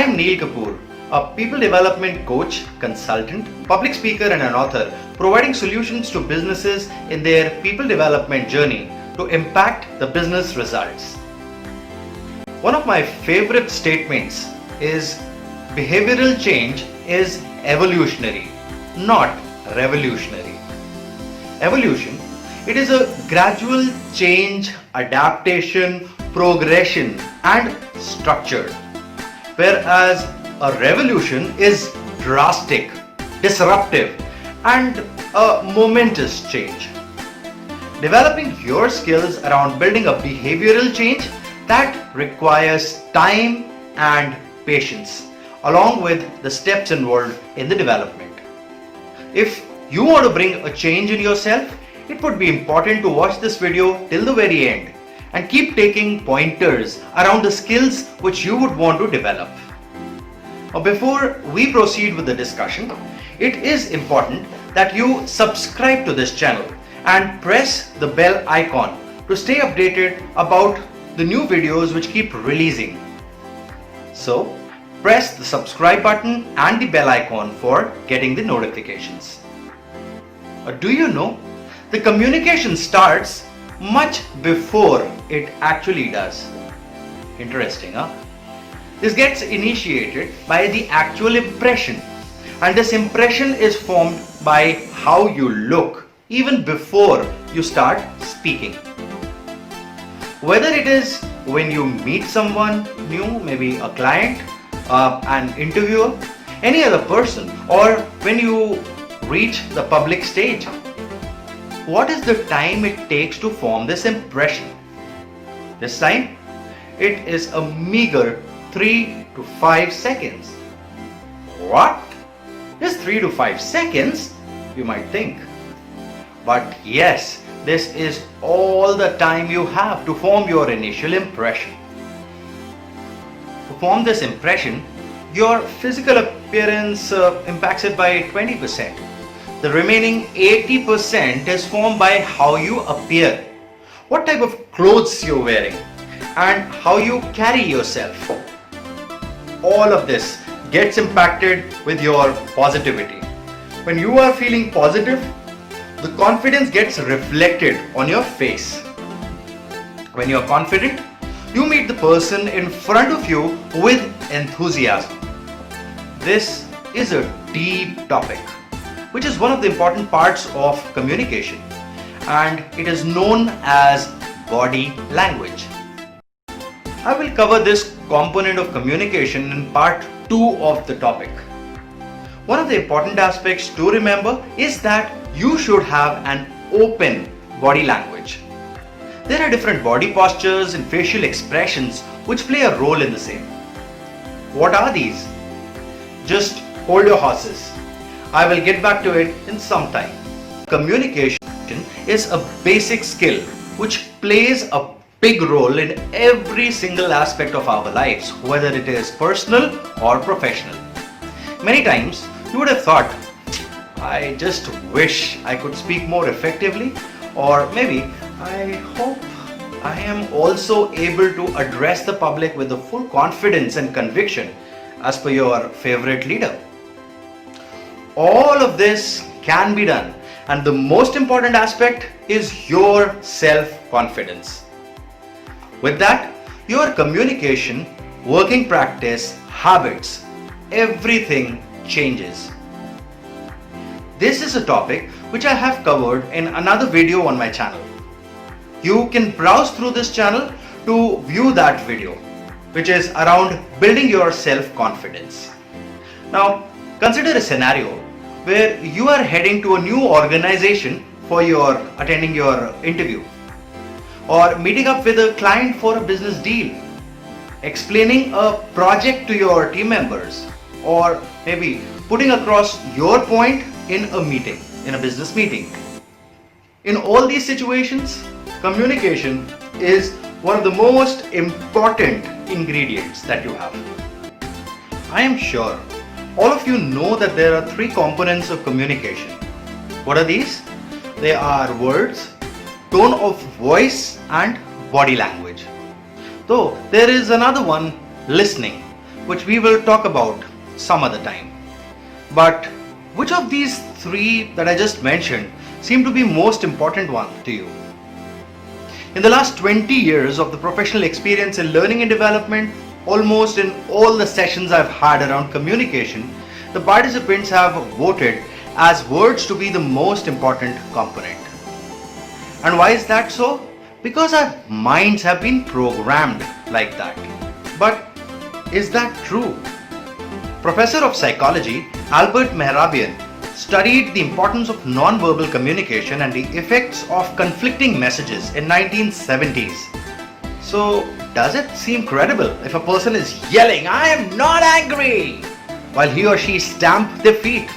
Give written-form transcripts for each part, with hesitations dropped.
I'm Neil Kapoor, a people development coach, consultant, public speaker and an author, providing solutions to businesses in their people development journey to impact the business results. One of my favorite statements is behavioral change is evolutionary, not revolutionary. Evolution, it is a gradual change, adaptation, progression and structured, whereas a revolution is drastic, disruptive and a momentous change. Developing your skills around building a behavioral change that requires time and patience, along with the steps involved in the development. If you want to bring a change in yourself, it would be important to watch this video till the very end and keep taking pointers around the skills which you would want to develop. Now, before we proceed with the discussion, it is important that you subscribe to this channel and press the bell icon to stay updated about the new videos which keep releasing. So, press the subscribe button and the bell icon for getting the notifications. Do you know, the communication starts much before it actually does. Interesting, huh? This gets initiated by the actual impression, and this impression is formed by how you look even before you start speaking. Whether it is when you meet someone new, maybe a client, an interviewer, any other person, or when you reach the public stage. What is the time it takes to form this impression? This time, it is a meager 3 to 5 seconds. What? Just 3 to 5 seconds? You might think. But yes, this is all the time you have to form your initial impression. To form this impression, your physical appearance impacts it by 20%. The remaining 80% is formed by how you appear, what type of clothes you're wearing, and how you carry yourself. All of this gets impacted with your positivity. When you are feeling positive, the confidence gets reflected on your face. When you're confident, you meet the person in front of you with enthusiasm. This is a deep topic, which is one of the important parts of communication, and it is known as body language. I will cover this component of communication in part 2 of the topic. One of the important aspects to remember is that you should have an open body language. There are different body postures and facial expressions which play a role in the same. What are these? Just hold your horses. I will get back to it in some time. Communication is a basic skill which plays a big role in every single aspect of our lives, whether it is personal or professional. Many times you would have thought, I just wish I could speak more effectively, or maybe I hope I am also able to address the public with the full confidence and conviction as per your favorite leader. All of this can be done, and the most important aspect is your self-confidence. With that, your communication, working practice, habits, everything changes. This is a topic which I have covered in another video on my channel. You can browse through this channel to view that video, which is around building your self-confidence. Now, consider a scenario where you are heading to a new organization for attending your interview, or meeting up with a client for a business deal, explaining a project to your team members, or maybe putting across your point in a meeting, in a business meeting. In all these situations, communication is one of the most important ingredients that you have. I am sure all of you know that there are 3 components of communication. What are these? They are words, tone of voice and body language. Though there is another one, listening, which we will talk about some other time. But which of these three that I just mentioned seem to be most important one to you? In the last 20 years of the professional experience in learning and development, almost in all the sessions I've had around communication, the participants have voted as words to be the most important component. And why is that so? Because our minds have been programmed like that. But is that true? Professor of psychology Albert Mehrabian studied the importance of non-verbal communication and the effects of conflicting messages in 1970s. So, does it seem credible if a person is yelling, "I am not angry," while he or she stamp their feet?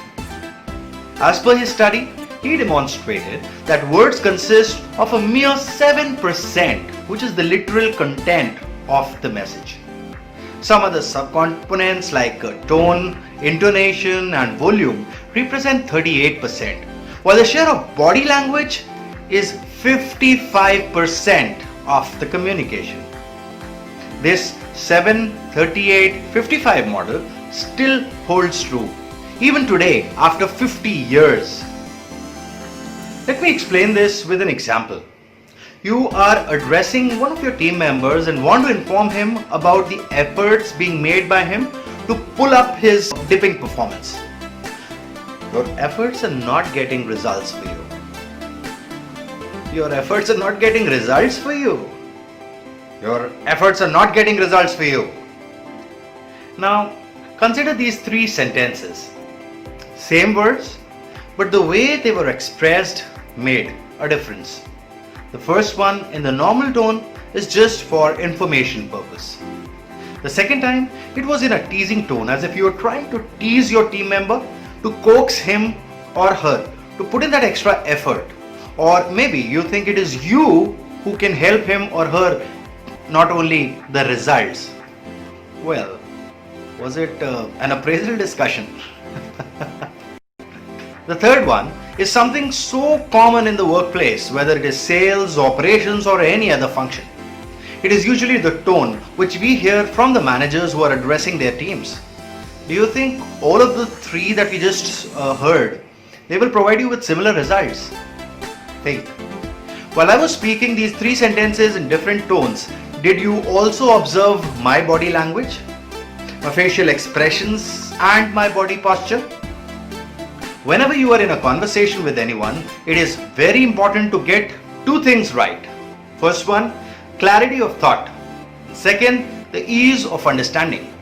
As per his study, he demonstrated that words consist of a mere 7%, which is the literal content of the message. Some other subcomponents like tone, intonation and volume represent 38%, while the share of body language is 55% of the communication. This 7-38-55 model still holds true, even today after 50 years. Let me explain this with an example. You are addressing one of your team members and want to inform him about the efforts being made by him to pull up his dipping performance. Your efforts are not getting results for you. Your efforts are not getting results for you. Your efforts are not getting results for you. Now, consider these three sentences. Same words, but the way they were expressed made a difference. The first one in the normal tone is just for information purpose. The second time, it was in a teasing tone, as if you were trying to tease your team member, to coax him or her to put in that extra effort. Or maybe you think it is you who can help him or her, not only the results. Well, was it an appraisal discussion? The third one is something so common in the workplace, whether it is sales, operations or any other function. It is usually the tone which we hear from the managers who are addressing their teams. Do you think all of the three that we just heard, they will provide you with similar results? Think. While I was speaking these three sentences in different tones, did you also observe my body language, my facial expressions and my body posture? Whenever you are in a conversation with anyone, it is very important to get two things right. First one, clarity of thought. Second, the ease of understanding.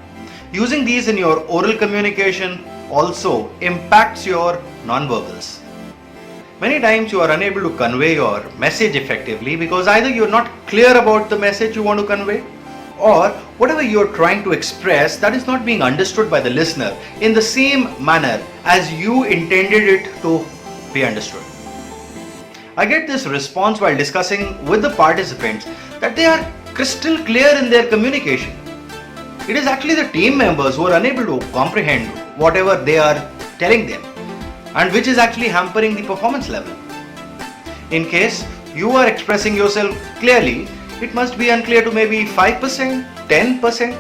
Using these in your oral communication also impacts your nonverbals. Many times you are unable to convey your message effectively because either you are not clear about the message you want to convey, or whatever you are trying to express, that is not being understood by the listener in the same manner as you intended it to be understood. I get this response while discussing with the participants that they are crystal clear in their communication. It is actually the team members who are unable to comprehend whatever they are telling them, and which is actually hampering the performance level. In case you are expressing yourself clearly, it must be unclear to maybe 5%, 10%.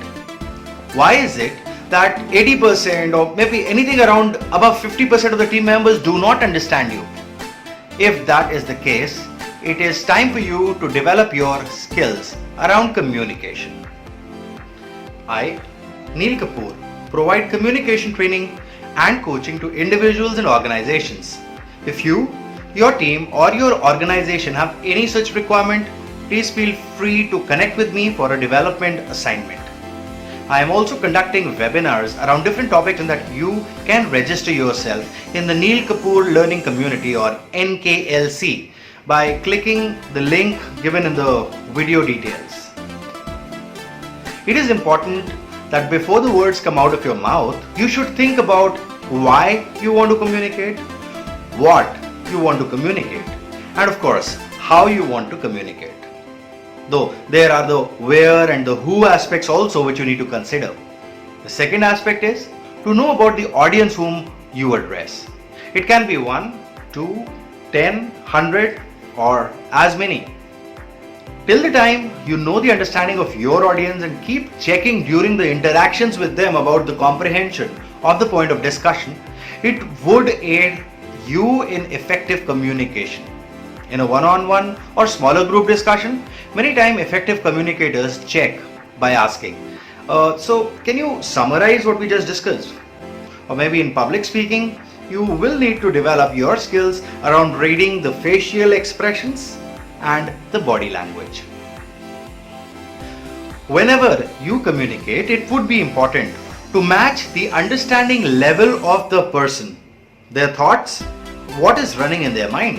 Why is it that 80% or maybe anything around above 50% of the team members do not understand you? If that is the case, it is time for you to develop your skills around communication. I, Neil Kapoor, provide communication training and coaching to individuals and organizations. If you, your team or your organization have any such requirement, please feel free to connect with me for a development assignment. I am also conducting webinars around different topics and that you can register yourself in the Neil Kapoor Learning Community or NKLC by clicking the link given in the video details. It is important that before the words come out of your mouth, you should think about why you want to communicate, what you want to communicate, and of course, how you want to communicate. Though there are the where and the who aspects also which you need to consider. The second aspect is to know about the audience whom you address. It can be 1, 2, 10, 100 or as many. Till the time you know the understanding of your audience and keep checking during the interactions with them about the comprehension of the point of discussion, it would aid you in effective communication. In a one-on-one or smaller group discussion, many times effective communicators check by asking, so can you summarize what we just discussed? Or maybe in public speaking, you will need to develop your skills around reading the facial expressions and the body language. Whenever you communicate, it would be important to match the understanding level of the person, their thoughts, what is running in their mind.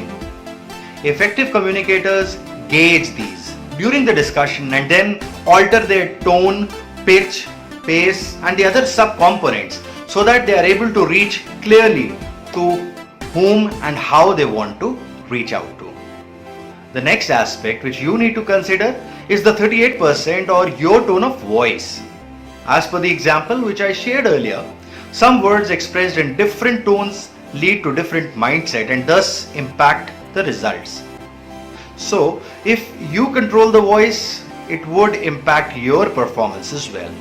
Effective communicators gauge these during the discussion and then alter their tone, pitch, pace and the other sub-components so that they are able to reach clearly to whom and how they want to reach out to. The next aspect which you need to consider is the 38% or your tone of voice. As per the example which I shared earlier, some words expressed in different tones lead to different mindset and thus impact the results. So if you control the voice, it would impact your performance as well.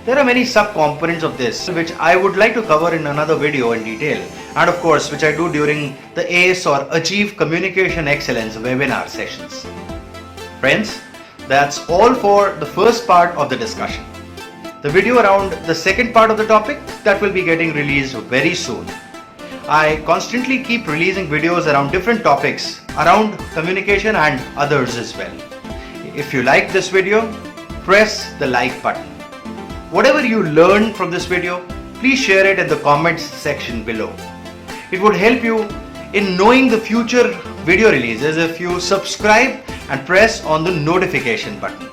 There are many sub-components of this which I would like to cover in another video in detail, and of course which I do during the ACE or Achieve Communication Excellence webinar sessions. Friends, that's all for the first part of the discussion. The video around the second part of the topic that will be getting released very soon. I constantly keep releasing videos around different topics around communication and others as well. If you like this video, press the like button. Whatever you learn from this video, please share it in the comments section below. It would help you in knowing the future video releases if you subscribe and press on the notification button.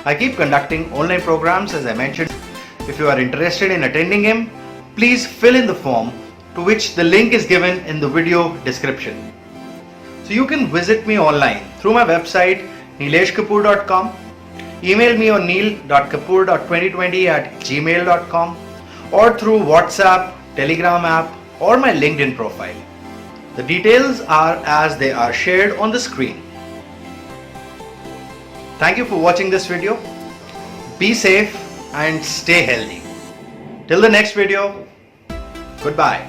I keep conducting online programs as I mentioned. If you are interested in attending them, please fill in the form to which the link is given in the video description. So you can visit me online through my website neeleshkapoor.com, email me on neel.kapoor.2020@gmail.com or through WhatsApp, Telegram app or my LinkedIn profile. The details are as they are shared on the screen. Thank you for watching this video. Be safe and stay healthy. Till the next video, goodbye.